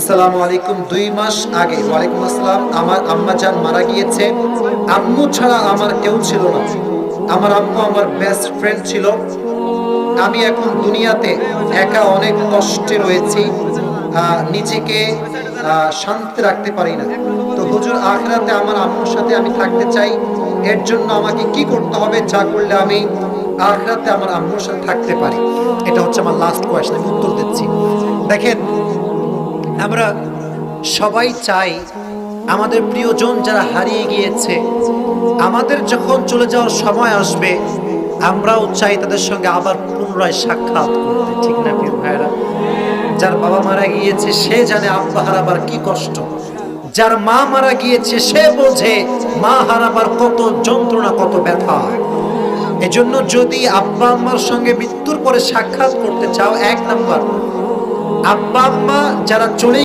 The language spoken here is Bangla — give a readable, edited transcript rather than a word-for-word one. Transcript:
আসসালামু আলাইকুম। 2 মাস আগে, ওয়ালাইকুম আসসালাম, আমার আম্মা জান মারা গিয়েছে। আম্মু ছাড়া আমার কেউ ছিল না। আমার আম্মু আমার বেস্ট ফ্রেন্ড ছিল। আমি এখন দুনিয়াতে একা অনেক কষ্টে রয়েছি, নিজেকে শান্তি রাখতে পারি না। তো হুজুর, আখিরাতে আমার আম্মুর সাথে আমি থাকতে চাই। এর জন্য আমাকে কি করতে হবে, যা করলে আমি আখিরাতে আমার আম্মুর সাথে থাকতে পারি? এটা হচ্ছে আমার লাস্ট কোয়েশ্চন, আমি উত্তর দিচ্ছি। দেখেন, আমরা সবাই চাই আমাদের প্রিয়জন যারা হারিয়ে গিয়েছে, আমাদের যখন চলে যাওয়ার সময় আসবে, আমরাও চাই তাদের সঙ্গে আবার পুনরায় সাক্ষাৎ করতে, ঠিক না প্রিয় ভাইরা? যার বাবা মারা গিয়েছে সে জানে আব্বা হারাবার কি কষ্ট, যার মা মারা গিয়েছে সে বোঝে মা হারাবার কত যন্ত্রণা, কত ব্যথা। এজন্য যদি আব্বা আম্মার সঙ্গে মৃত্যুর পরে সাক্ষাৎ করতে চাও, 1 নাম্বার, আব্বা আম্মা যারা চলে